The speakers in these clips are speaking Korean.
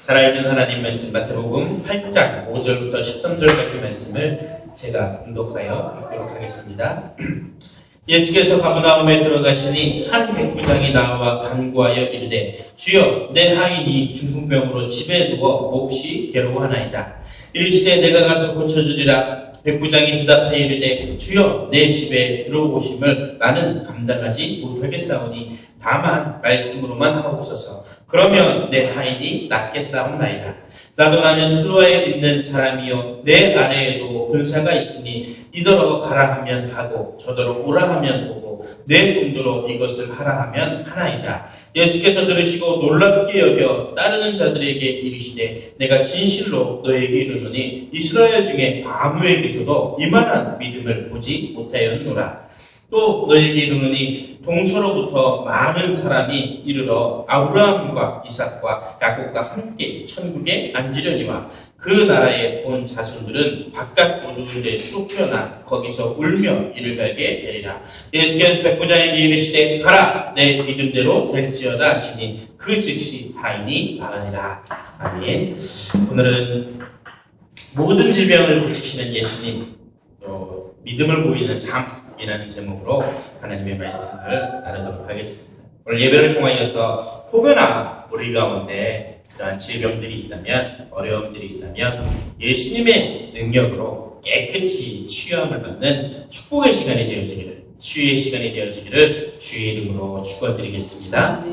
살아있는 하나님 말씀 마태복음 8장 5절부터 13절까지 말씀을 제가 분독하여 읽도록 하겠습니다. 예수께서 가버나움에 들어가시니 한 백부장이 나와 간구하여 이르되 주여 내 하인이 중풍병으로 집에 누워 몹시 괴로워하나이다. 이르시되 내가 가서 고쳐주리라. 백부장이 대답하여 이르되 주여 내 집에 들어오심을 나는 감당하지 못하겠사오니 다만 말씀으로만 하옵소서. 그러면 내 하인이 낫겠사옵나이다. 나도 나는 수로에 있는 사람이요 내 아래에도 군사가 있으니 이더러 가라 하면 가고 저더러 오라 하면 오고 내 정도로 이것을 하라 하면 하나이다. 예수께서 들으시고 놀랍게 여겨 따르는 자들에게 이르시되 내가 진실로 너에게 이르노니 이스라엘 중에 아무에게서도 이만한 믿음을 보지 못하였노라. 또 너에게 이르노니 동서로부터 많은 사람이 이르러 아브라함과 이삭과 야곱과 함께 천국에 앉으려니와 그 나라에 온 자손들은 바깥 어두운데 쫓겨나 거기서 울며 이를 갈게 되리라. 예수께서 백부장에게 이르시되 가라 내 믿음대로 될지어다 하시니 그 즉시 하인이 나으니라. 아멘. 오늘은 모든 질병을 고치시는 예수님, 믿음을 보이는 삶이라는 제목으로 하나님의 말씀을 나누도록 하겠습니다. 오늘 예배를 통하여서 혹여나 우리 가운데 그러한 질병들이 있다면, 어려움들이 있다면 예수님의 능력으로 깨끗이 치유함을 받는 축복의 시간이 되어지기를, 치유의 시간이 되어지기를 주의 이름으로 축원드리겠습니다.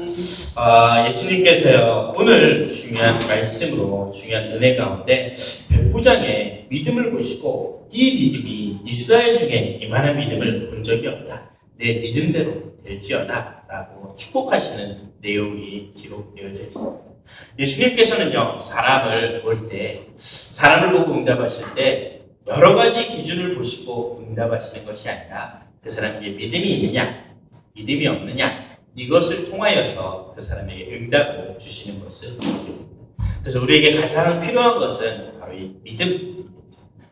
예수님께서요 오늘 중요한 말씀으로 중요한 은혜 가운데 백부장의 믿음을 보시고 이 믿음이 이스라엘 중에 이만한 믿음을 본 적이 없다. 내 믿음대로 될지어다 라고 축복하시는 내용이 기록되어져 있습니다. 예수님께서는요 사람을 볼 때, 사람을 보고 응답하실 때 여러 가지 기준을 보시고 응답하시는 것이 아니라 그 사람에게 믿음이 있느냐, 믿음이 없느냐, 이것을 통하여서 그 사람에게 응답을 주시는 것을 보게 됩니다. 그래서 우리에게 가장 필요한 것은 바로 이 믿음입니다.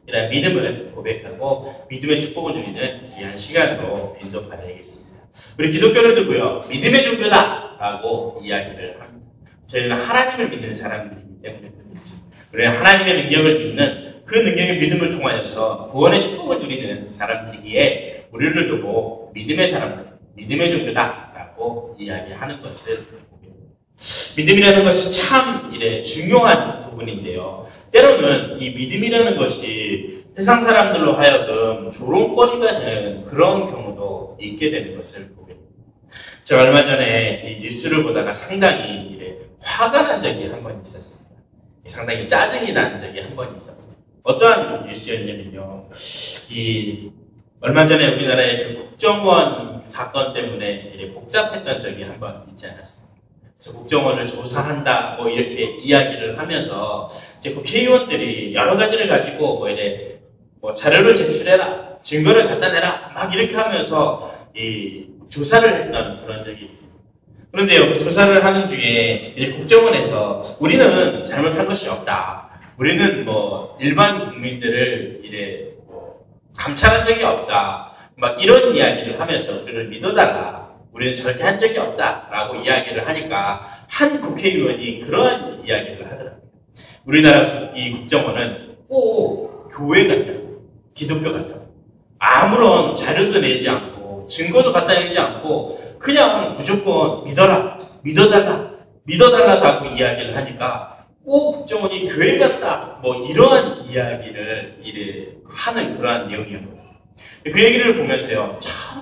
이런 믿음을 고백하고 믿음의 축복을 누리는 귀한 시간으로 인도받아야겠습니다. 우리 기독교를 두고요 믿음의 종교다라고 이야기를 합니다. 저희는 하나님을 믿는 사람들이기 때문에 그렇죠. 우리는 하나님의 능력을 믿는 그 능력의 믿음을 통하여서 구원의 축복을 누리는 사람들이기에 우리를 두고 믿음의 사람들, 믿음의 종교다라고 이야기하는 것을 보게 됩니다. 믿음이라는 것이 참 중요한 부분인데요. 때로는 이 믿음이라는 것이 세상 사람들로 하여금 조롱거리가 되는 그런 경우도 있게 되는 것을 보게 됩니다. 제가 얼마 전에 이 뉴스를 보다가 상당히 화가 난 적이 한 번 있었습니다. 상당히 짜증이 난 적이 한 번 있었거든요. 어떠한 뉴스였냐면요. 얼마 전에 우리나라의 그 국정원 사건 때문에 복잡했던 적이 한 번 있지 않았습니까? 그래서 국정원을 조사한다, 이렇게 이야기를 하면서 이제 국회의원들이 여러 가지를 가지고 자료를 제출해라, 증거를 갖다 내라, 막 이렇게 하면서 조사를 했던 그런 적이 있습니다. 그런데요, 그 조사를 하는 중에 이제 국정원에서 우리는 잘못한 것이 없다. 우리는 일반 국민들을 감찰한 적이 없다. 막 이런 이야기를 하면서 우리를 믿어달라. 우리는 절대 한 적이 없다. 라고 이야기를 하니까 한 국회의원이 그러한 이야기를 하더라고요. 우리나라 이 국정원은 꼭 교회 같다고, 기독교 같다고. 아무런 자료도 내지 않고, 증거도 갖다 내지 않고, 그냥 무조건 믿어라, 믿어달라 자꾸 이야기를 하니까 꼭 국정원이 교회 같다, 이러한 이야기를 하는 그러한 내용이었거든요. 그 얘기를 보면서요, 참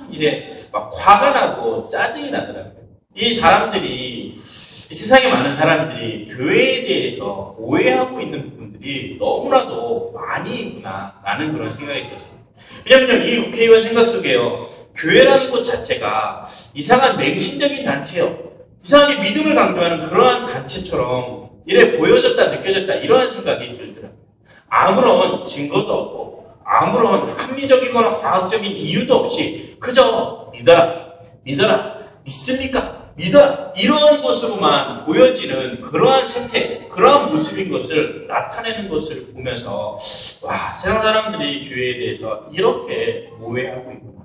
막 화가 나고 짜증이 나더라고요. 이 사람들이, 세상에 많은 사람들이 교회에 대해서 오해하고 있는 부분들이 너무나도 많이 있구나, 라는 그런 생각이 들었습니다. 왜냐면요, 이 국회의원 생각 속에요, 교회라는 곳 자체가 이상한 맹신적인 단체요. 이상하게 믿음을 강조하는 그러한 단체처럼 보여졌다, 느껴졌다, 이러한 생각이 들더라고요. 아무런 증거도 없고, 아무런 합리적이거나 과학적인 이유도 없이 그저 믿어라, 믿습니까? 믿어라. 이러한 것으로만 보여지는 그러한 생태, 그러한 모습인 것을 나타내는 것을 보면서, 와, 세상 사람들이 교회에 대해서 이렇게 오해하고 있구나.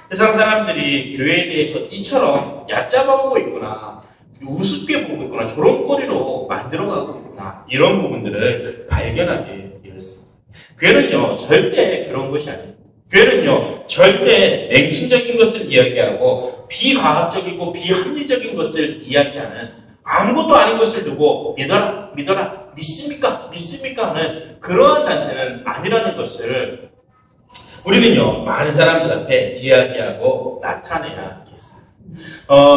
세상 사람들이 교회에 대해서 이처럼 얕잡아보고 있구나. 우습게 보고 있구나, 조롱거리로 만들어가고 있구나, 이런 부분들을 발견하게 되었습니다. 교회는요 절대 그런 것이 아닙니다. 교회는요 절대 냉신적인 것을 이야기하고 비과학적이고 비합리적인 것을 이야기하는, 아무것도 아닌 것을 두고 믿어라 믿어라 믿습니까 믿습니까 하는 그러한 단체는 아니라는 것을 우리는요 많은 사람들한테 이야기하고 나타내야 하겠습니다.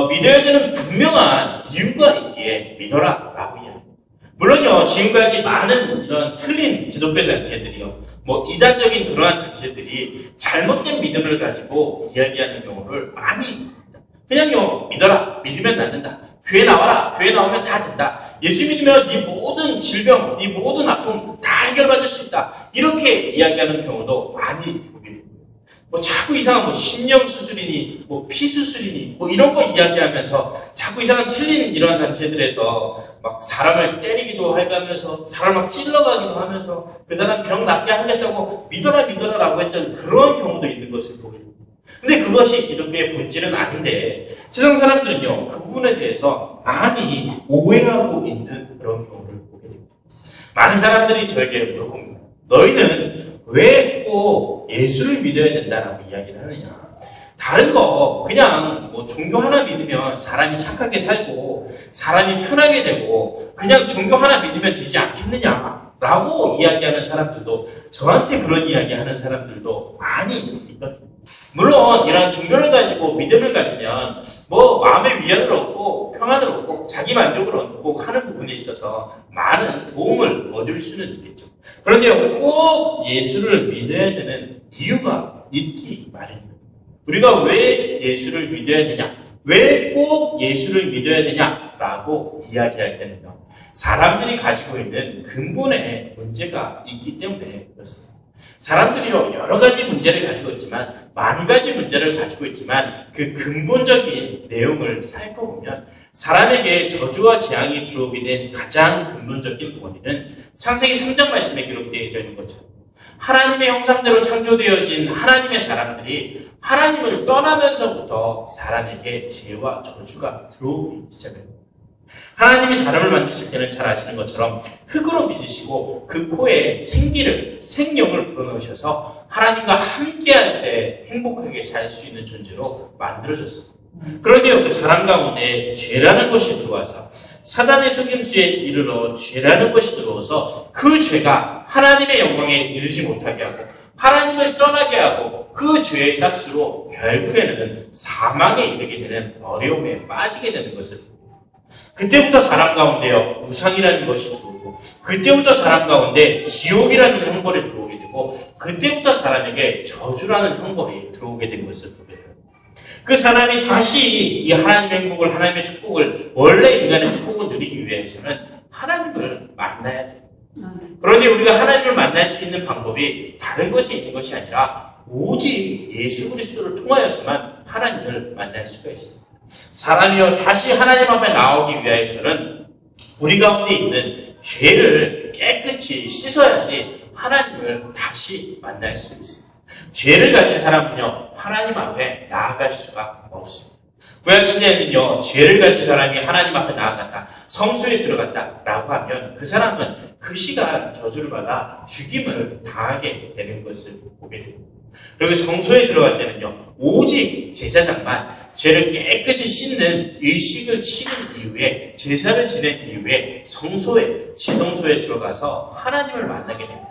믿어야 되는 분명한 이유가 있기에 믿어라 라고 이야기합니다. 물론요 지금까지 많은 이런 틀린 기독교 단체들이요, 뭐 이단적인 그러한 단체들이 잘못된 믿음을 가지고 이야기하는 경우를 많이 합니다. 그냥요 믿어라, 믿으면 낫는다, 교회 나와라, 교회 나오면 다 된다, 예수 믿으면 네 모든 질병, 네 모든 아픔 다 해결받을 수 있다, 이렇게 이야기하는 경우도 많이 보게 됩니다. 뭐 자꾸 이상한 뭐 심령수술이니 뭐 피수술이니 뭐 이런 거 이야기하면서 자꾸 이상한 틀린 이러한 단체들에서 막 사람을 때리기도 하면서 사람을 막 찔러가기도 하면서 그 사람 병 낫게 하겠다고 믿어라 믿어라 라고 했던 그런 경우도 있는 것을 보게 됩니다. 근데 그것이 기독교의 본질은 아닌데 세상 사람들은요 그 부분에 대해서 많이 오해하고 있는 그런 경우를 보게 됩니다. 많은 사람들이 저에게 물어봅니다. 너희는 왜 꼭 예수를 믿어야 된다라고 이야기를 하느냐, 다른 거 그냥 뭐 종교 하나 믿으면 사람이 착하게 살고 사람이 편하게 되고 그냥 종교 하나 믿으면 되지 않겠느냐라고 이야기하는 사람들도, 저한테 그런 이야기하는 사람들도 많이 있거든요. 물론 이런 종교를 가지고 믿음을 가지면 뭐 마음의 위안을 얻고 평안을 얻고 자기 만족을 얻고 하는 부분에 있어서 많은 도움을 얻을 수는 있겠죠. 그런데 꼭 예수를 믿어야 되는 이유가 있기 마련입니다. 우리가 왜 예수를 믿어야 되냐, 왜 꼭 예수를 믿어야 되냐라고 이야기할 때는요, 사람들이 가지고 있는 근본의 문제가 있기 때문에 그렇습니다. 사람들이요 여러 가지 문제를 가지고 있지만, 만 가지 문제를 가지고 있지만 그 근본적인 내용을 살펴보면 사람에게 저주와 재앙이 들어오게 된 가장 근본적인 원인은 창세기 3장 말씀에 기록되어 있는 것처럼 하나님의 형상대로 창조되어진 하나님의 사람들이 하나님을 떠나면서부터 사람에게 죄와 저주가 들어오기 시작합니다. 하나님이 사람을 만드실 때는 잘 아시는 것처럼 흙으로 빚으시고 그 코에 생기를, 생명을 불어넣으셔서 하나님과 함께할 때 행복하게 살 수 있는 존재로 만들어졌습니다. 그런데 그 사람 가운데 죄라는 것이 들어와서 사단의 속임수에 이르러 죄라는 것이 들어와서 그 죄가 하나님의 영광에 이르지 못하게 하고 하나님을 떠나게 하고 그 죄의 싹수로 결국에는 사망에 이르게 되는 어려움에 빠지게 되는 것을 봅니다. 그때부터 사람 가운데요 우상이라는 것이 들어오고, 그때부터 사람 가운데 지옥이라는 형벌이 들어오게 되고, 그때부터 사람에게 저주라는 형벌이 들어오게 된 것을 보게 됩니다. 그 사람이 다시 이 하나님의 행복을, 하나님의 축복을, 원래 인간의 축복을 누리기 위해서는 하나님을 만나야 됩니다. 그런데 우리가 하나님을 만날 수 있는 방법이 다른 것에 있는 것이 아니라 오직 예수 그리스도를 통하여서만 하나님을 만날 수가 있습니다. 사람이요 다시 하나님 앞에 나오기 위해서는 우리 가운데 있는 죄를 깨끗이 씻어야지 하나님을 다시 만날 수 있습니다. 죄를 가진 사람은요 하나님 앞에 나아갈 수가 없습니다. 구약시대에는요 죄를 가진 사람이 하나님 앞에 나아갔다, 성소에 들어갔다 라고 하면 그 사람은 그 시간 저주를 받아 죽임을 당하게 되는 것을 보게 됩니다. 그리고 성소에 들어갈 때는요 오직 제사장만 죄를 깨끗이 씻는 의식을 치른 이후에, 제사를 지낸 이후에 성소에, 지성소에 들어가서 하나님을 만나게 됩니다.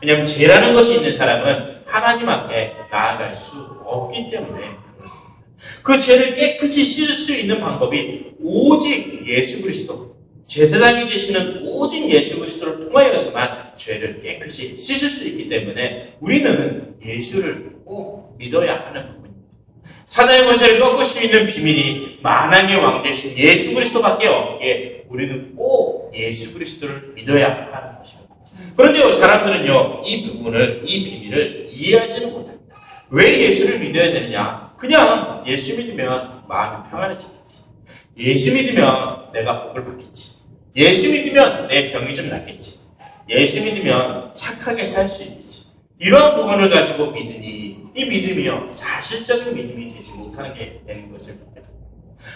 왜냐하면 죄라는 것이 있는 사람은 하나님 앞에 나아갈 수 없기 때문에 그렇습니다. 그 죄를 깨끗이 씻을 수 있는 방법이 오직 예수 그리스도, 제사장이 되시는 오직 예수 그리스도를 통하여서만 죄를 깨끗이 씻을 수 있기 때문에 우리는 예수를 꼭 믿어야 하는 부분입니다. 사단의 권세를 꺾을 수 있는 비밀이 만왕의 왕 되신 예수 그리스도밖에 없기에 우리는 꼭 예수 그리스도를 믿어야 하는 것입니다. 그런데 사람들은요 이 부분을, 이 비밀을 이해하지는 못합니다. 왜 예수를 믿어야 되느냐, 그냥 예수 믿으면 마음이 평안해지겠지, 예수 믿으면 내가 복을 받겠지, 예수 믿으면 내 병이 좀 낫겠지, 예수 믿으면 착하게 살 수 있겠지, 이러한 부분을 가지고 믿으니 이 믿음이요 사실적인 믿음이 되지 못하는 게 되는 것을 봅니다.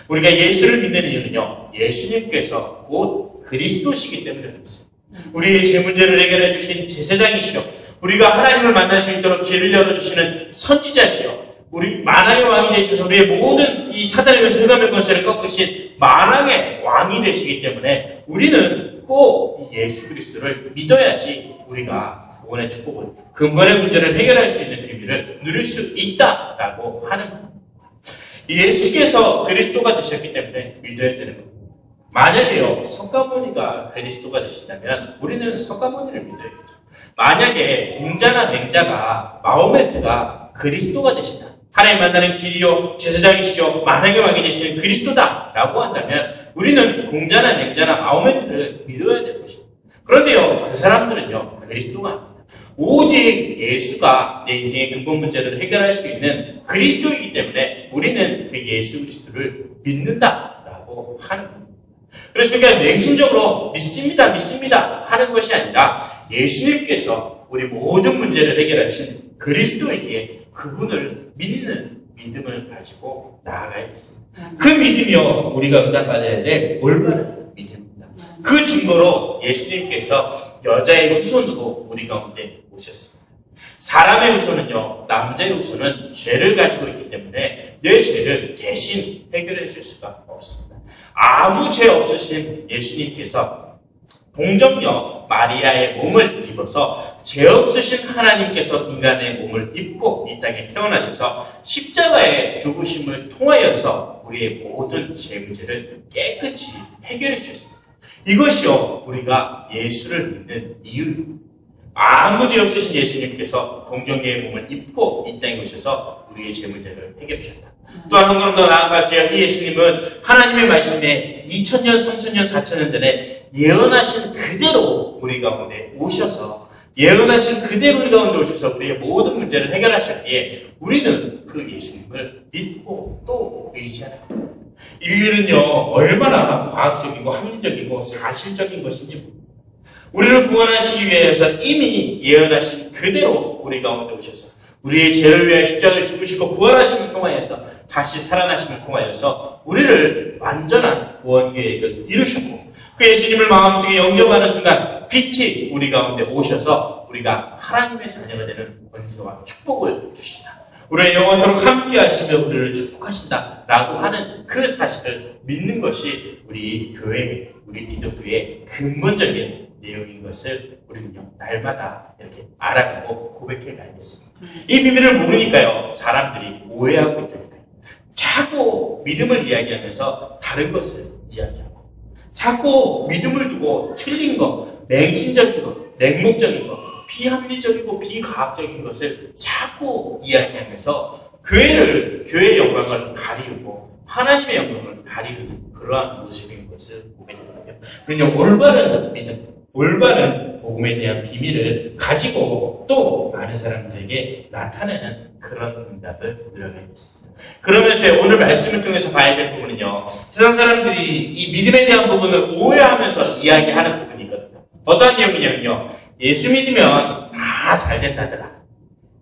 우리가 예수를 믿는 이유는요, 예수님께서 곧 그리스도시기 때문에 그렇습니다. 우리의 죄 문제를 해결해 주신 제사장이시여, 우리가 하나님을 만날 수 있도록 길을 열어주시는 선지자시여, 우리 만왕의 왕이 되셔서 우리의 모든 이 사단의 것을 흑암의 권세를 꺾으신 만왕의 왕이 되시기 때문에 우리는 꼭 예수 그리스도를 믿어야지 우리가 구원의 축복을, 근본의 문제를 해결할 수 있는 비밀을 누릴 수 있다라고 하는 겁니다. 예수께서 그리스도가 되셨기 때문에 믿어야 되는 겁니다. 만약에요, 석가모니가 그리스도가 되신다면 우리는 석가모니를 믿어야겠죠. 만약에 공자나 맹자가 마호메트가 그리스도가 되신다, 하나님 만나는 길이요 제사장이시요 만왕의 왕이 되시는 그리스도다라고 한다면 우리는 공자나 맹자나 마호메트를 믿어야 될 것입니다. 그런데요, 그 사람들은요 그리스도가 아닙니다. 오직 예수가 내 인생의 근본 문제를 해결할 수 있는 그리스도이기 때문에 우리는 그 예수 그리스도를 믿는다라고 하는 겁니다. 그래서 우리가 맹신적으로 믿습니다 하는 것이 아니라 예수님께서 우리 모든 문제를 해결하신 그리스도이기에 그분을 믿는 믿음을 가지고 나아가야겠습니다. 그 믿음이요, 우리가 응답받아야 될 올바른 믿음입니다. 그 증거로 예수님께서 여자의 후손으로 우리 가운데 오셨습니다. 사람의 후손은요, 남자의 후손은 죄를 가지고 있기 때문에 내 죄를 대신 해결해 줄 수가 없습니다. 아무 죄 없으신 예수님께서 동정녀 마리아의 몸을 입어서 죄 없으신 하나님께서 인간의 몸을 입고 이 땅에 태어나셔서 십자가의 죽으심을 통하여서 우리의 모든 죄 문제를 깨끗이 해결해 주셨습니다. 이것이요, 우리가 예수를 믿는 이유입니다. 아무 죄 없으신 예수님께서 동정녀의 몸을 입고 이 땅에 오셔서 우리의 죄 문제를 해결해 주셨다. 또한 한 걸음 더 나아가세요. 이 예수님은 하나님의 말씀에 2000년, 3000년, 4000년 전에 예언하신 그대로 우리 가운데 오셔서, 예언하신 그대로 우리 가운데 오셔서 우리의 모든 문제를 해결하셨기에 우리는 그 예수님을 믿고 또 의지하는 겁니다. 이 비밀은요, 얼마나 과학적이고 합리적이고 사실적인 것인지 모릅니다. 우리를 구원하시기 위해서 이미 예언하신 그대로 우리 가운데 오셔서 우리의 죄를 위하여 십자가에 죽으시고 부활하심을 통하여서 다시 살아나심을 통하여서 우리를 완전한 구원 계획을 이루셨고, 그 예수님을 마음속에 영접하는 순간 빛이 우리 가운데 오셔서 우리가 하나님의 자녀가 되는 권세와 축복을 주신다. 우리의 영원토록 함께 하시며 우리를 축복하신다 라고 하는 그 사실을 믿는 것이 우리 교회, 우리 기독교의 근본적인 내용인 것을 우리는요, 날마다 이렇게 알아가고 고백해 가야겠습니다. 이 비밀을 모르니까요, 사람들이 오해하고 있다니까요. 자꾸 믿음을 이야기하면서 다른 것을 이야기하고, 자꾸 믿음을 두고 틀린 거, 맹신적인 거, 맹목적인 거, 비합리적이고 비과학적인 것을 자꾸 이야기하면서 교회의 영광을 가리우고 하나님의 영광을 가리우는 그러한 모습인 것을 보게 되거든요. 그러니 올바른 믿음, 올바른 복음에 대한 비밀을 가지고 또 많은 사람들에게 나타내는 그런 응답을 누려가겠습니다. 그러면서 오늘 말씀을 통해서 봐야 될 부분은요, 세상 사람들이 이 믿음에 대한 부분을 오해하면서 이야기하는 부분이 있거든요. 어떠한 내용이냐면요, 예수 믿으면 다 잘 된다더라,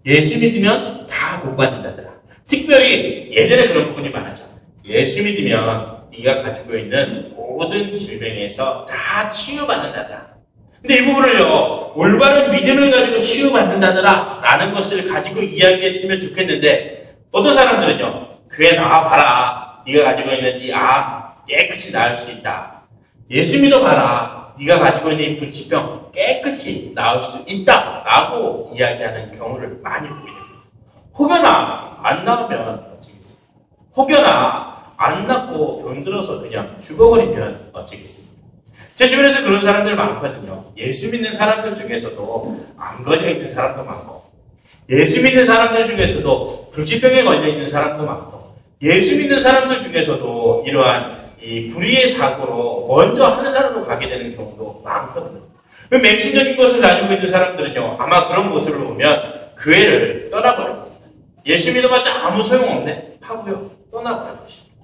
예수 믿으면 다 복 받는다더라. 특별히 예전에 그런 부분이 많았죠. 예수 믿으면 네가 가지고 있는 모든 질병에서 다 치유받는다더라. 근데 이 부분을요, 올바른 믿음을 가지고 치유받는다더라 라는 것을 가지고 이야기했으면 좋겠는데, 어떤 사람들은요, 교회 나와봐라, 네가 가지고 있는 이 암 깨끗이 나을 수 있다, 예수 믿어봐라, 네가 가지고 있는 이 불치병 깨끗이 나을 수 있다 라고 이야기하는 경우를 많이 보게 됩니다. 혹여나 안 나으면 어쩌겠습니까? 혹여나 안 낫고 병들어서 그냥 죽어버리면 어쩌겠습니까? 제 주변에서 그런 사람들 많거든요. 예수 믿는 사람들 중에서도 암 걸려있는 사람도 많고, 예수 믿는 사람들 중에서도 불치병에 걸려있는 사람도 많고, 예수 믿는 사람들 중에서도 이러한 이 불의의 사고로 먼저 하늘나라로 가게 되는 경우도 많거든요. 맹신적인 것을 가지고 있는 사람들은요, 아마 그런 모습을 보면 교회를 떠나버릴 겁니다. 예수 믿어봤자 아무 소용없네 하고요, 떠나버릴 것입니다.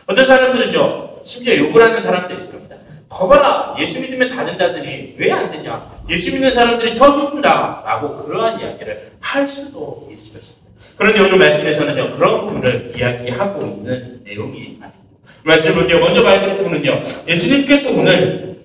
어떤 사람들은요, 심지어 욕을 하는 사람도 있을 겁니다. 거봐라, 예수 믿으면 다 된다더니 왜 안 되냐, 예수 믿는 사람들이 더 힘들다 라고 그러한 이야기를 할 수도 있을 것입니다. 그런데 오늘 말씀에서는요, 그런 부분을 이야기하고 있는 내용이 아닙니다. 말씀을 볼게요. 먼저 바이블을 보면요. 예수님께서 오늘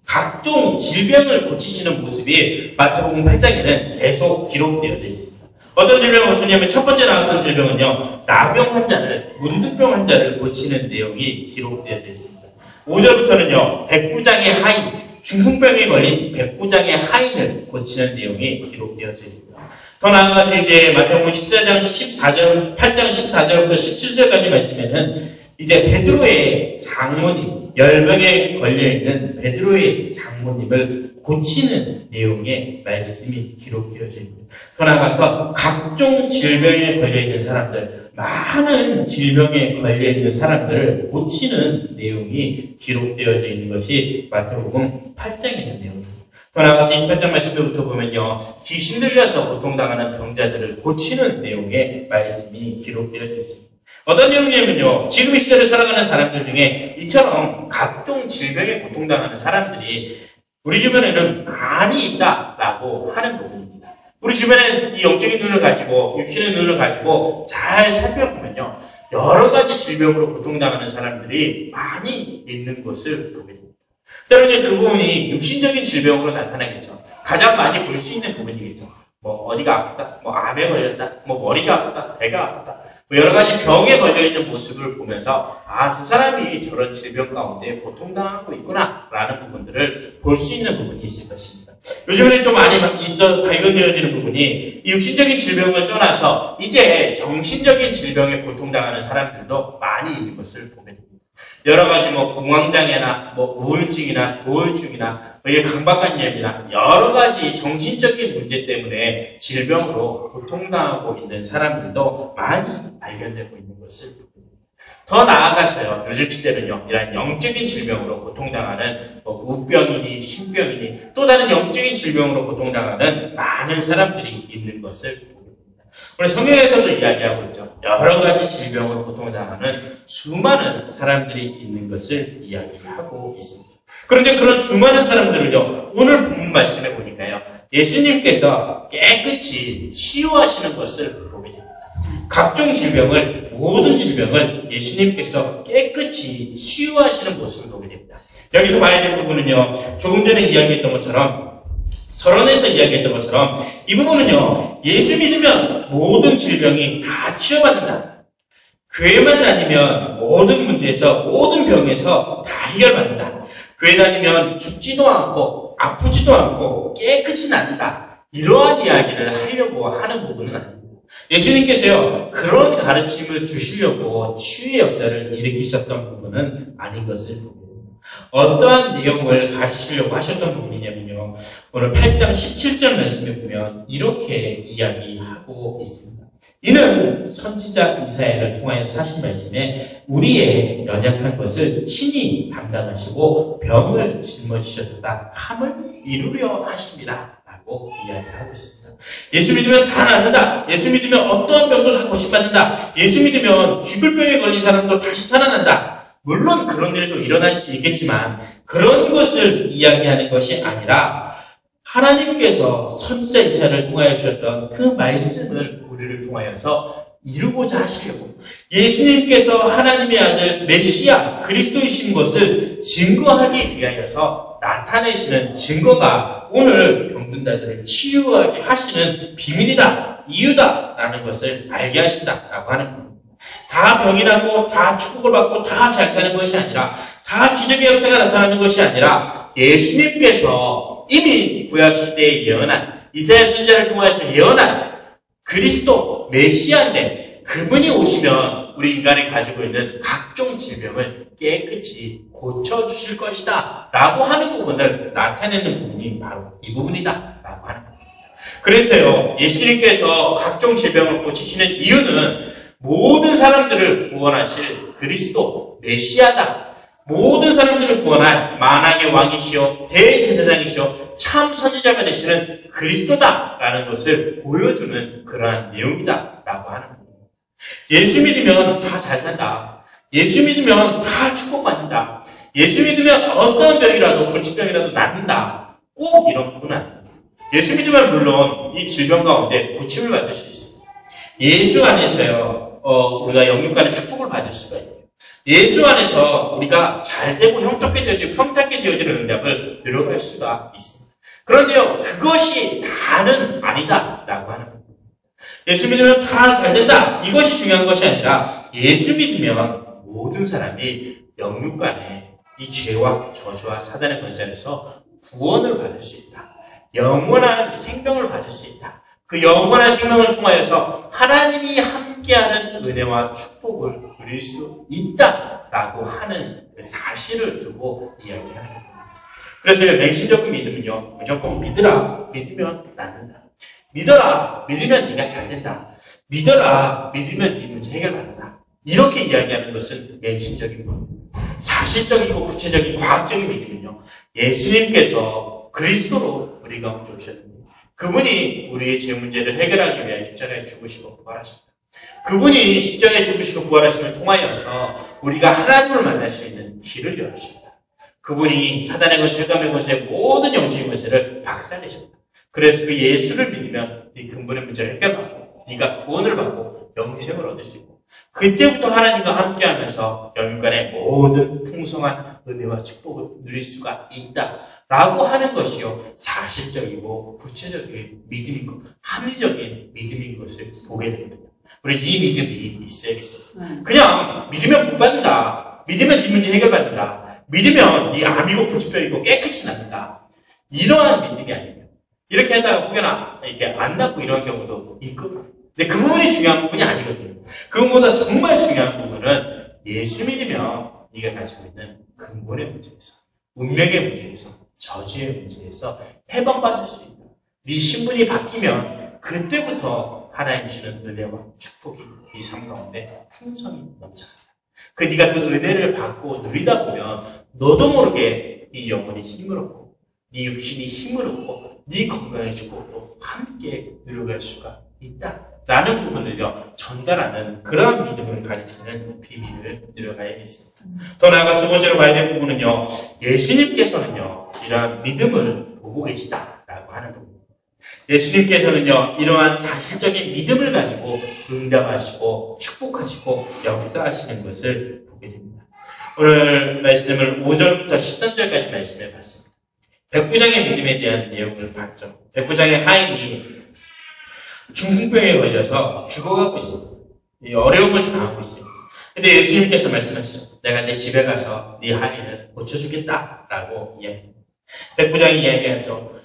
각종 질병을 고치시는 모습이 마태복음 8장에는 계속 기록되어져 있습니다. 어떤 질병을 고치냐면 첫 번째 나왔던 질병은요. 나병 환자를, 문둥병 환자를 고치는 내용이 기록되어져 있습니다. 5절부터는요. 백부장의 하인, 중풍병에 걸린 백부장의 하인을 고치는 내용이 기록되어져 있고요. 더 나아가서 이제 마태복음 8장 14절부터 17절까지 말씀에는 이제 베드로의 장모님, 열병에 걸려있는 베드로의 장모님을 고치는 내용의 말씀이 기록되어져 있고요. 더 나아가서 각종 질병에 걸려있는 사람들, 많은 질병에 걸려있는 사람들을 고치는 내용이 기록되어져 있는 것이 마태복음 8장에 있는 내용입니다. 더 나아가서 28장 말씀부터 보면요. 귀신 들려서 고통당하는 병자들을 고치는 내용의 말씀이 기록되어져 있습니다. 어떤 내용이냐면요. 지금 이 시대를 살아가는 사람들 중에 이처럼 각종 질병에 고통당하는 사람들이 우리 주변에는 많이 있다라고 하는 부분입니다. 우리 주변에 이 영적인 눈을 가지고 육신의 눈을 가지고 잘 살펴보면요. 여러 가지 질병으로 고통당하는 사람들이 많이 있는 것을 보게 됩니다. 때로는 그 부분이 육신적인 질병으로 나타나겠죠. 가장 많이 볼 수 있는 부분이겠죠. 뭐 어디가 아프다, 뭐 암에 걸렸다, 뭐 머리가 아프다, 배가 아프다, 뭐 여러 가지 병에 걸려있는 모습을 보면서 저 사람이 저런 질병 가운데 고통당하고 있구나 라는 부분들을 볼 수 있는 부분이 있을 것입니다. 요즘에는 좀 많이 발견되어지는 부분이 이 육신적인 질병을 떠나서 이제 정신적인 질병에 고통당하는 사람들도 많이 있는 것을 보게 됩니다. 여러 가지 공황장애나 우울증이나 조울증이나 강박관념이나 여러 가지 정신적인 문제 때문에 질병으로 고통당하고 있는 사람들도 많이 발견되고 있는 것을 봅니다. 더 나아가서요. 요즘 시대는요. 이런 영적인 질병으로 고통당하는 우병이니 신병이니 또 다른 영적인 질병으로 고통당하는 많은 사람들이 있는 것을 봅니다. 오늘 성경에서도 이야기하고 있죠. 여러 가지 질병으로 고통당하는 수많은 사람들이 있는 것을 이야기하고 있습니다. 그런데 그런 수많은 사람들을요, 오늘 본문 말씀에 보니까요, 예수님께서 깨끗이 치유하시는 것을 보게 됩니다. 각종 질병을, 모든 질병을 예수님께서 깨끗이 치유하시는 모습을 보게 됩니다. 여기서 봐야 될 부분은요, 조금 전에 이야기했던 것처럼 서론에서 이야기했던 것처럼 이 부분은요. 예수 믿으면 모든 질병이 다 치유받는다. 교회만 다니면 모든 문제에서 모든 병에서 다 해결받는다. 교회 다니면 죽지도 않고 아프지도 않고 깨끗이 낫는다. 이러한 이야기를 하려고 하는 부분은 아닙니다. 예수님께서요. 그런 가르침을 주시려고 치유의 역사를 일으키셨던 부분은 아닌 것을 보고 어떠한 내용을 가르치려고 하셨던 부분이냐면요. 오늘 8장 17절 말씀에 보면 이렇게 이야기하고 있습니다. 이는 선지자 이사야를 통하여서 하신 말씀에 우리의 연약한 것을 친히 담당하시고 병을 짊어지셨다 함을 이루려 하십니다. 라고 이야기하고 있습니다. 예수 믿으면 다 낫는다. 예수 믿으면 어떠한 병도 다 고침받는다. 예수 믿으면 죽을 병에 걸린 사람도 다시 살아난다. 물론 그런 일도 일어날 수 있겠지만 그런 것을 이야기하는 것이 아니라 하나님께서 선지자 이사야를 통하여 주셨던 그 말씀을 우리를 통하여서 이루고자 하시려고 예수님께서 하나님의 아들 메시아 그리스도이신 것을 증거하기 위하여서 나타내시는 증거가 오늘 병든 자들을 치유하게 하시는 비밀이다, 이유다 라는 것을 알게 하신다라고 하는 겁니다. 다 병이 나고 다 축복을 받고 다 잘 사는 것이 아니라 다 기적의 역사가 나타나는 것이 아니라 예수님께서 이미 구약시대에 예언한 이사야 선지자를 통해서 예언한 그리스도 메시아인데 그분이 오시면 우리 인간이 가지고 있는 각종 질병을 깨끗이 고쳐주실 것이다 라고 하는 부분을 나타내는 부분이 바로 이 부분이다 라고 하는 겁니다. 그래서요 예수님께서 각종 질병을 고치시는 이유는 모든 사람들을 구원하실 그리스도 메시아다. 모든 사람들을 구원할 만왕의 왕이시오 대제사장이시오 참 선지자가 되시는 그리스도다라는 것을 보여주는 그러한 내용이다 라고 하는 겁니다. 예수 믿으면 다 잘 산다. 예수 믿으면 다 축복받는다. 예수 믿으면 어떤 병이라도 불치병이라도 낫는다. 꼭 이런 부분은 아닙니다. 예수 믿으면 물론 이 질병 가운데 고침을 받을 수 있습니다. 예수 안에서요 우리가 영육간의 축복을 받을 수가 있어요. 예수 안에서 우리가 잘되고 형통하게 되어지고 평탄하게 되어지는 응답을 누려갈 수가 있습니다. 그런데요, 그것이 다는 아니다라고 하는 겁니다. 예수 믿으면 다 잘된다, 이것이 중요한 것이 아니라 예수 믿으면 모든 사람이 영육간에 이 죄와 저주와 사단의 권세에서 구원을 받을 수 있다. 영원한 생명을 받을 수 있다. 그 영원한 생명을 통하여서 하나님이 함께하는 은혜와 축복을 누릴 수 있다라고 하는 그 사실을 두고 이야기하는 겁니다. 그래서 맹신적인 믿음은요, 무조건 믿으라, 믿으면 낫는다. 믿어라, 믿으면 네가 잘 된다. 믿어라, 믿으면 네 문제 해결받는다. 이렇게 이야기하는 것은 맹신적인 것. 사실적이고 구체적인 과학적인 믿음은요, 예수님께서 그리스도로 우리 가운데 오셨는데 그분이 우리의 죄 문제를 해결하기 위해 십자가에 죽으시고 부활하셨다. 그분이 십자가에 죽으시고 부활하심을 통하여서 우리가 하나님을 만날 수 있는 길을 열으십니다. 그분이 사단의 권세, 흑암의 권세, 모든 영적인 권세를 박살내십니다. 그래서 그 예수를 믿으면 네 근본의 문제를 해결받고 네가 구원을 받고 영생을 얻을 수 있고 그때부터 하나님과 함께하면서 영육간의 모든 풍성한 은혜와 축복을 누릴 수가 있다라고 하는 것이요, 사실적이고 구체적인 믿음이고 합리적인 믿음인 것을 보게 됩니다. 우리 이 믿음이 있어야겠습니다. 그냥 믿으면 복 받는다, 믿으면 네 문제 해결받는다, 믿으면 네 암이고 불치병이고 깨끗이 낫는다, 이러한 믿음이 아니에요. 이렇게 하다가 혹여나 이렇게 안 낫고 이런 경우도 있거든요. 근데 그 부분이 중요한 부분이 아니거든요. 그것보다 정말 중요한 부분은 예수 믿으면 네가 가지고 있는 근본의 문제에서, 운명의 문제에서, 저주의 문제에서 해방받을 수 있다. 네 신분이 바뀌면 그때부터 하나님 주시는 은혜와 축복이 네 삶 가운데 풍성히 넘쳐난다. 네가 그 은혜를 받고 누리다 보면 너도 모르게 네 영혼이 힘을 얻고 네 육신이 힘을 얻고 네 건강의 축복도 함께 누려갈 수가 있다라는 부분을요, 전달하는 그러한 믿음을 가르치는 비밀을 누려가야겠습니다. 더 나아가 두 번째로 봐야 될 부분은요, 예수님께서는요 이러한 믿음을 보고 계시다라고 하는 부분. 예수님께서는요 이러한 사실적인 믿음을 가지고 응답하시고 축복하시고 역사하시는 것을 보게 됩니다. 오늘 말씀을 5절부터 13절까지 말씀해 봤습니다. 백부장의 믿음에 대한 내용을 봤죠. 백부장의 하인이 중풍병에 걸려서 죽어가고 있습니다. 어려움을 당하고 있습니다. 근데 예수님께서 말씀하시죠. 내가 내 집에 가서 네 하인을 고쳐주겠다라고 이야기합니다. 백부장이 이야기하죠.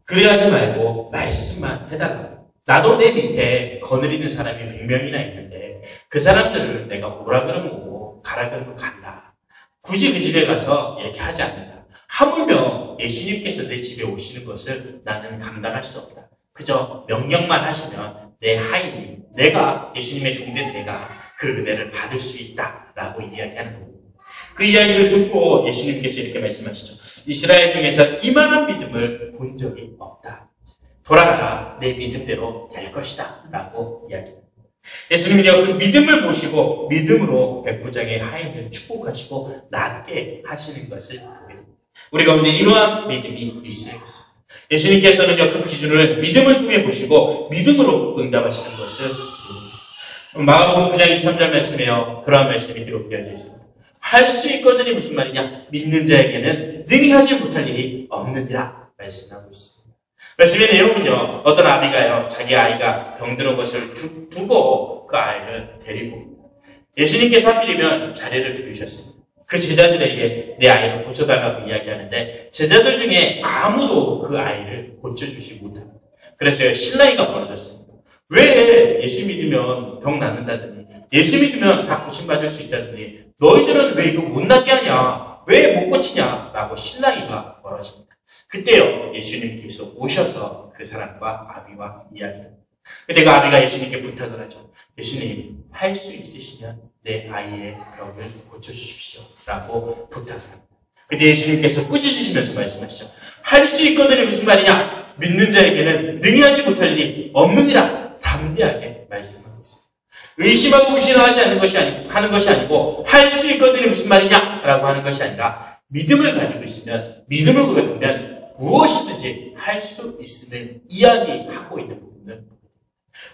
그래하지 말고 말씀만 해달라고. 나도 내 밑에 거느리는 사람이 100명이나 있는데 그 사람들을 내가 오라 그러면 오고 가라 그러면 간다. 굳이 그 집에 가서 이렇게 하지 않는다. 하물며 예수님께서 내 집에 오시는 것을 나는 감당할 수 없다. 그저 명령만 하시면 내 하인이, 내가, 예수님의 종된 내가 그 은혜를 받을 수 있다라고 이야기하는 겁니다. 그 이야기를 듣고 예수님께서 이렇게 말씀하시죠. 이스라엘 중에서 이만한 믿음을 본 적이 없다. 돌아가라, 내 믿음대로 될 것이다 라고 이야기합니다. 예수님은요, 그 믿음을 보시고 믿음으로 백부장의 하인을 축복하시고 낫게 하시는 것을 보게 됩니다. 우리 가운데 이러한 믿음이 있어야겠습니다. 예수님께서는요, 그 기준을 믿음을 통해 보시고 믿음으로 응답하시는 것을 마가복음 9장 23절 말씀에요, 그러한 말씀이 기록되어져 있습니다. 할 수 있거든이 무슨 말이냐? 믿는 자에게는 능히 하지 못할 일이 없느니라 말씀하고 있습니다. 말씀의 내용은요, 어떤 아비가요, 자기 아이가 병드는 것을 두고 그 아이를 데리고 예수님께서 하필이면 자리를 비우셨습니다. 그 제자들에게 내 아이를 고쳐달라고 이야기하는데 제자들 중에 아무도 그 아이를 고쳐주지 못합니다. 그래서 신랑이가 벌어졌습니다. 왜 예수 믿으면 병 낫는다더니, 예수 믿으면 다 고침받을 수 있다더니 너희들은 왜 이거 못 낫게 하냐, 왜 못 고치냐 라고 신랑이가 벌어집니다. 그때요, 예수님께서 오셔서 그 사람과 아비와 이야기합니다. 그때 그 아비가 예수님께 부탁을 하죠. 예수님, 할 수 있으시면 내 아이의 병을 고쳐주십시오 라고 부탁을 합니다. 그때 예수님께서 꾸짖으시면서 말씀하시죠. 할 수 있거든이 무슨 말이냐? 믿는 자에게는 능히 하지 못할 일이 없느니라 담대하게 말씀하고 있습니다. 의심하고 의심하지 않는 것이 하는 것이 아니고 할 수 있거든이 무슨 말이냐라고 하는 것이 아니라 믿음을 가지고 있으면, 믿음을 고백하면 무엇이든지 할 수 있음을 이야기하고 있는 부분은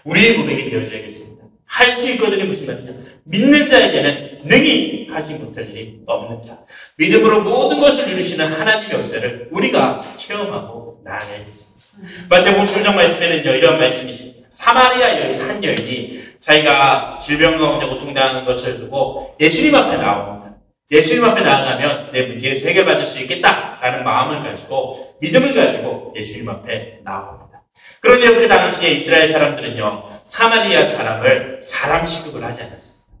우리의 고백이 되어져야겠습니다. 할 수 있거든요. 무슨 말이냐? 믿는 자에게는 능히 하지 못할 일이 없느니라. 믿음으로 모든 것을 이루시는 하나님의 역사를 우리가 체험하고 나아가야겠습니다. 마태복음 10장 말씀에는요, 이런 말씀이 있습니다. 사마리아 여인 한 여인이 자기가 질병 가운데 고통당하는 것을 두고 예수님 앞에 나옵니다. 예수님 앞에 나아가면 내 문제를 해결받을 수 있겠다라는 마음을 가지고, 믿음을 가지고 예수님 앞에 나옵니다. 그런데 그 당시에 이스라엘 사람들은요, 사마리아 사람을 사람 취급을 하지 않았습니다.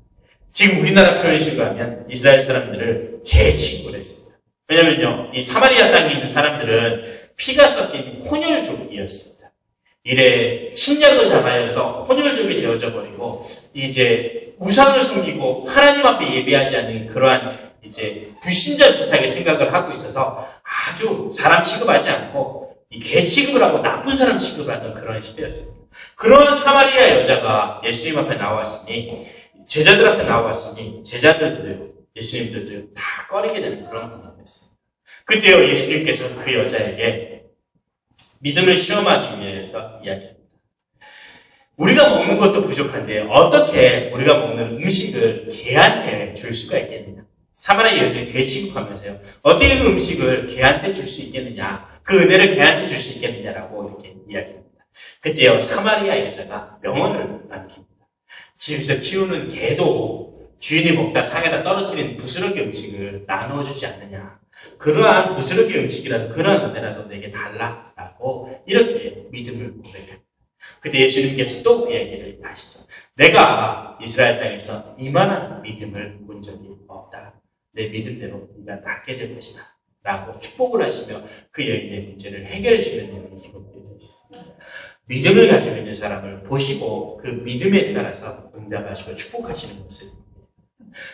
지금 우리나라 표현식으로 하면 이스라엘 사람들을 개 취급을 했습니다. 왜냐면요, 이 사마리아 땅에 있는 사람들은 피가 섞인 혼혈족이었습니다. 이래 침략을 당하여서 혼혈족이 되어져 버리고, 이제 우상을 섬기고 하나님 앞에 예배하지 않는 그러한 이제 불신자 비슷하게 생각을 하고 있어서 아주 사람 취급하지 않고 이 개 취급을 하고 나쁜 사람 취급을 하던 그런 시대였습니다. 그런 사마리아 여자가 예수님 앞에 나왔으니, 제자들 앞에 나왔으니 제자들도 예수님들도 다 꺼리게 되는 그런 상황이었습니다. 그때요, 예수님께서 그 여자에게 믿음을 시험하기 위해서 이야기합니다. 우리가 먹는 것도 부족한데 어떻게 우리가 먹는 음식을 개한테 줄 수가 있겠느냐? 사마리아 여자를 개 취급하면서요, 어떻게 그 음식을 개한테 줄 수 있겠느냐? 그 은혜를 개한테 줄 수 있겠느냐라고 이렇게 이야기합니다. 그때요, 사마리아 여자가 명언을 남깁니다. 집에서 키우는 개도 주인이 먹다 상에다 떨어뜨린 부스러기 음식을 나눠주지 않느냐. 그러한 부스러기 음식이라도 그러한 은혜라도 내게 달라라고 이렇게 믿음을 고백합니다. 그때 예수님께서 또 그 얘기를 하시죠. 내가 이스라엘 땅에서 이만한 믿음을 본 적이 없다. 내 믿음대로 네가 낫게 될 것이다. 라고 축복을 하시며 그 여인의 문제를 해결해 주는 내용이 기록되어 있습니다. 믿음을 가지고 있는 사람을 보시고 그 믿음에 따라서 응답하시고 축복하시는 것을,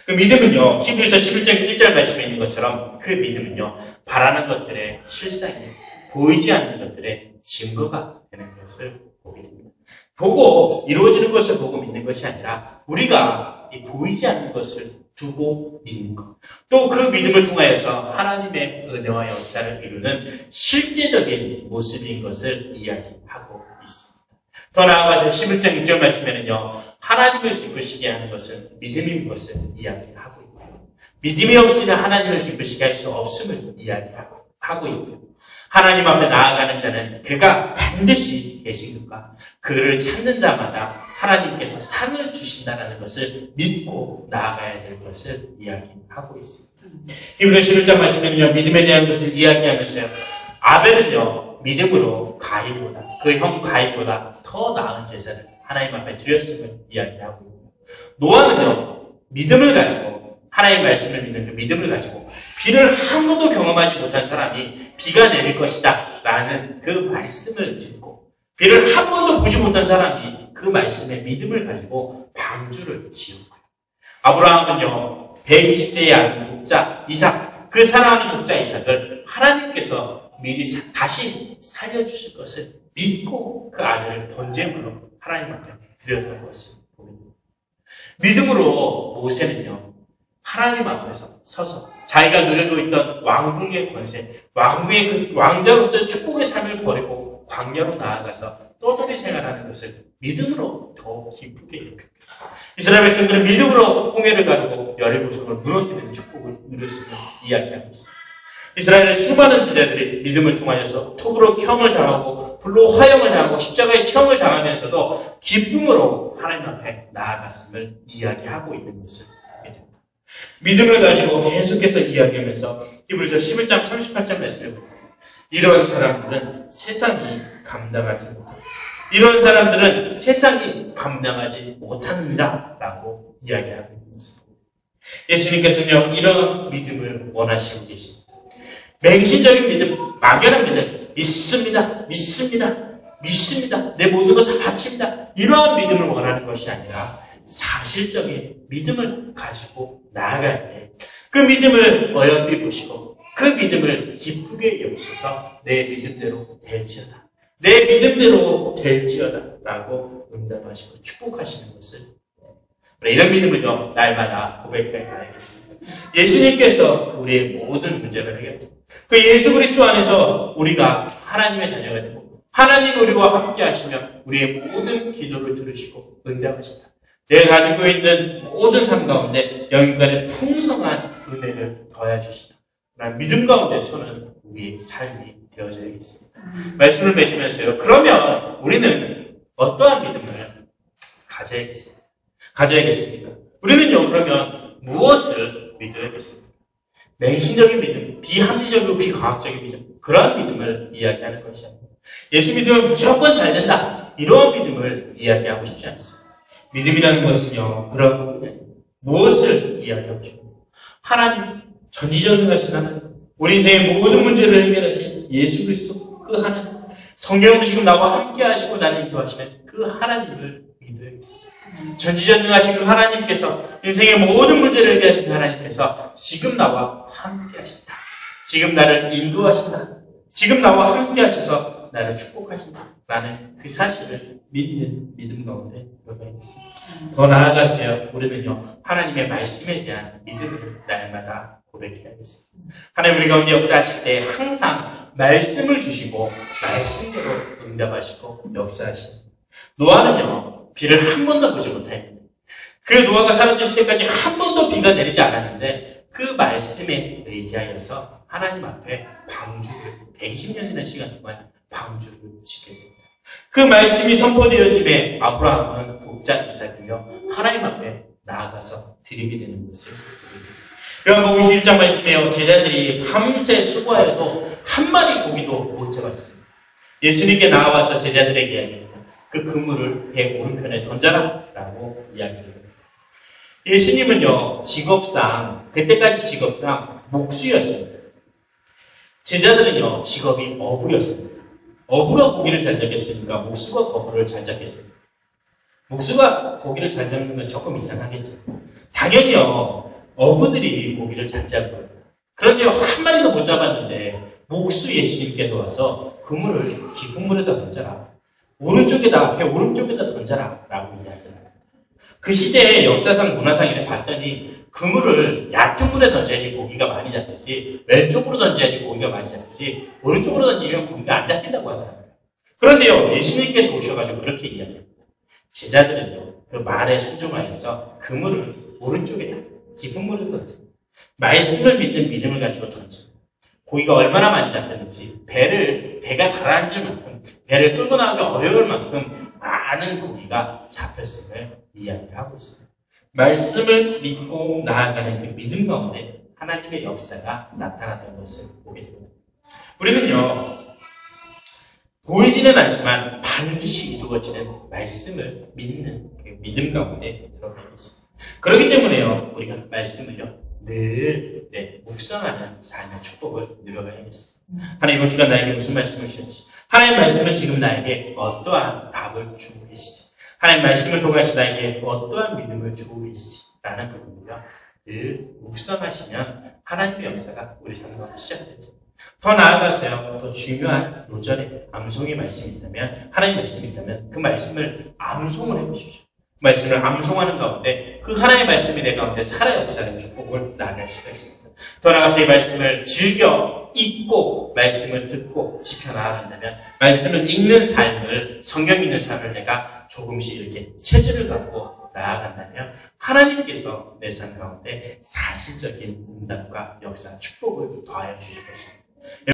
그 믿음은요, 히브리서 11장 1절 말씀에 있는 것처럼 그 믿음은요, 바라는 것들의 실상이 보이지 않는 것들의 증거가 되는 것을 보게 됩니다. 보고 이루어지는 것을 보고 믿는 것이 아니라 우리가 이 보이지 않는 것을 두고 믿는 것, 또 그 믿음을 통하여서 하나님의 은혜와 역사를 이루는 실제적인 모습인 것을 이야기하고 있습니다. 더 나아가서 11장 6절 말씀에는요, 하나님을 기쁘시게 하는 것은 믿음인 것을 이야기하고 있고요, 믿음이 없이는 하나님을 기쁘시게 할 수 없음을 이야기하고 있고요, 하나님 앞에 나아가는 자는 그가 반드시 계신 것과 그를 찾는 자마다 하나님께서 상을 주신다는 것을 믿고 나아가야 될 것을 이야기하고 있습니다. 히브리서 11장 말씀에는요, 믿음에 대한 것을 이야기하면서요, 아벨은요, 믿음으로 가인보다, 그 형 가인보다 더 나은 제사를 하나님 앞에 드렸음을 이야기하고 있고요, 노아는요, 믿음을 가지고, 하나님의 말씀을 믿는 그 믿음을 가지고 비를 한 번도 경험하지 못한 사람이 비가 내릴 것이다 라는 그 말씀을 듣고, 비를 한 번도 보지 못한 사람이 그 말씀에 믿음을 가지고 방주를 지었고요, 아브라함은요, 120세의 아들 독자 이삭, 그 사랑하는 독자 이삭을 하나님께서 미리 다시 살려주실 것을 믿고 그 아들을 번제물로 하나님 앞에 드렸던 것을 보입니다. 믿음으로 모세는요, 하나님 앞에서 서서 자기가 누리고 있던 왕궁의 권세, 왕궁의 그 왕자로서의 축복의 삶을 버리고 광야로 나아가서 떠돌이 생활하는 것을 믿음으로 더 기쁘게 일으켰다. 이스라엘 백성들은 믿음으로 홍해를 가르고 여리고성을 무너뜨리는 축복을 누렸음을 이야기하고 있습니다. 이스라엘의 수많은 제자들이 믿음을 통하여서 톱으로 형을 당하고 불로 화형을 당하고 십자가의 형을 당하면서도 기쁨으로 하나님 앞에 나아갔음을 이야기하고 있는 것을 보게 됩니다. 믿음을 가지고 계속해서 이야기하면서 히브리서 11장 38절 말씀을 보면, 이런 사람들은 세상이 감당하지 못합니다. 이런 사람들은 세상이 감당하지 못하느니라 라고 이야기하고 있는 것입니다. 예수님께서는요, 이런 믿음을 원하시고 계십니다. 맹신적인 믿음, 막연한 믿음, 믿습니다, 내 모든 것 다 바칩니다, 이러한 믿음을 원하는 것이 아니라 사실적인 믿음을 가지고 나아갈 때 그 믿음을 어여삐 보시고 그 믿음을 기쁘게 여기셔서 내 믿음대로 될지어다, 내 믿음대로 될지어다 라고 응답하시고 축복하시는 것을, 이런 믿음을요, 날마다 고백해 가야겠습니다. 예수님께서 우리의 모든 문제를 해결합니다. 그 예수 그리스도 안에서 우리가 하나님의 자녀가 되고 하나님 우리와 함께 하시며 우리의 모든 기도를 들으시고 응답하시다. 내가 가지고 있는 모든 삶 가운데 영육간의 풍성한 은혜를 더해 주신다. 난 믿음 가운데 서는 우리의 삶이 되어져야겠습니다. 말씀을 맺으면서요. 그러면 우리는 어떠한 믿음을 가져야겠습니까? 우리는요, 그러면 무엇을 믿어야겠습니까? 맹신적인 믿음, 비합리적이고 비과학적인 믿음, 그러한 믿음을 이야기하는 것이 아닙니다. 예수 믿으면 무조건 잘 된다. 이러한 믿음을 이야기하고 싶지 않습니다. 믿음이라는 것은요, 그런 무엇을 이야기하고 싶습니까? 하나님, 전지전능하신 하나님, 우리 인생의 모든 문제를 해결하신 예수 그리스도, 그 하나님, 성령으로 지금 나와 함께 하시고 나를 인도하시는 그 하나님을 믿어야겠습니다. 전지전능하신 그 하나님께서, 인생의 모든 문제를 해결하신 하나님께서 지금 나와 함께 하신다. 지금 나를 인도하신다. 지금 나와 함께 하셔서 나를 축복하신다. 라는 그 사실을 믿는 믿음 가운데 들어가야겠습니다. 더 나아가서요, 우리는요, 하나님의 말씀에 대한 믿음을 날마다 고백해야겠습니다. 하나님 우리 가운데 역사하실 때 항상 말씀을 주시고 말씀대로 응답하시고 역사하십니다. 노아는요, 비를 한 번도 보지 못합니다. 그 노아가 사라질 때까지 한 번도 비가 내리지 않았는데 그 말씀에 의지하여서 하나님 앞에 방주를 120년이라는 시간 동안 방주를 지게 됩니다. 그 말씀이 선포되어짐에 아브라함은 독자 이삭이며 하나님 앞에 나아가서 드리게 되는 것을 보게 됩니다. 요한복음 21장 말씀에요, 제자들이 밤새 수고하여도 한 마리 고기도 못 잡았습니다. 예수님께 나와서 제자들에게 이야기합니다. 그 그물을 배 오른편에 던져라 라고 이야기합니다. 예수님은요, 그때까지 직업상 목수였습니다. 제자들은요, 직업이 어부였습니다. 어부가 고기를 잘 잡겠습니까? 목수가 거부를 잘 잡겠습니까? 목수가 고기를 잘 잡는 건 조금 이상하겠죠. 당연히요, 어부들이 고기를 잘 잡고요. 그런데 한 마리도 못 잡았는데 목수 예수님께서 와서 그물을 깊은 물에다 던져라. 배 오른쪽에다 던져라 라고 이야기합니다. 그 시대의 역사상 문화상 이렇게 봤더니 그물을 얕은 물에 던져야지 고기가 많이 잡히지, 왼쪽으로 던져야지 고기가 많이 잡히지, 오른쪽으로 던지면 고기가 안 잡힌다고 하더라고요. 그런데요, 예수님께서 오셔가지고 그렇게 이야기합니다. 제자들은요, 그 말에 수긍하여서 그물을 오른쪽에다 깊은 물에 던져, 말씀을 믿는 믿음을 가지고 던져, 고기가 얼마나 많이 잡혔는지, 배가 가라앉을 만큼, 배를 끌고 나가기 어려울 만큼 많은 고기가 잡혔음을 이야기하고 있습니다. 말씀을 믿고 나아가는 그 믿음 가운데 하나님의 역사가 나타났던 것을 보게 됩니다. 우리는요, 보이지는 않지만 반드시 이루어지는 말씀을 믿는 그 믿음 가운데 들어가 있습니다. 그렇기 때문에요, 우리가 말씀을요, 늘 묵상하는 삶의 축복을 누려가야겠습니다. 하나님 이번 주간 나에게 무슨 말씀을 주셨지? 하나님 말씀은 지금 나에게 어떠한 답을 주고 계시지? 하나님 말씀을 통해서 나에게 어떠한 믿음을 주고 계시지? 라는 부분을요, 늘 묵상하시면 하나님의 역사가 우리 삶 가운데 시작되죠. 더 나아가서요, 더 중요한 요절의 암송의 말씀이 있다면, 하나님 말씀이 있다면 그 말씀을 암송을 해보십시오. 말씀을 암송하는 가운데 그 하나님의 말씀이 내 가운데 살아 역사하는 축복을 나갈 수가 있습니다. 더 나아가서 이 말씀을 즐겨 읽고 말씀을 듣고 지켜나간다면, 말씀을 읽는 삶을, 성경 읽는 삶을 내가 조금씩 이렇게 체질을 갖고 나아간다면 하나님께서 내 삶 가운데 사실적인 응답과 역사, 축복을 더하여 주실 것입니다.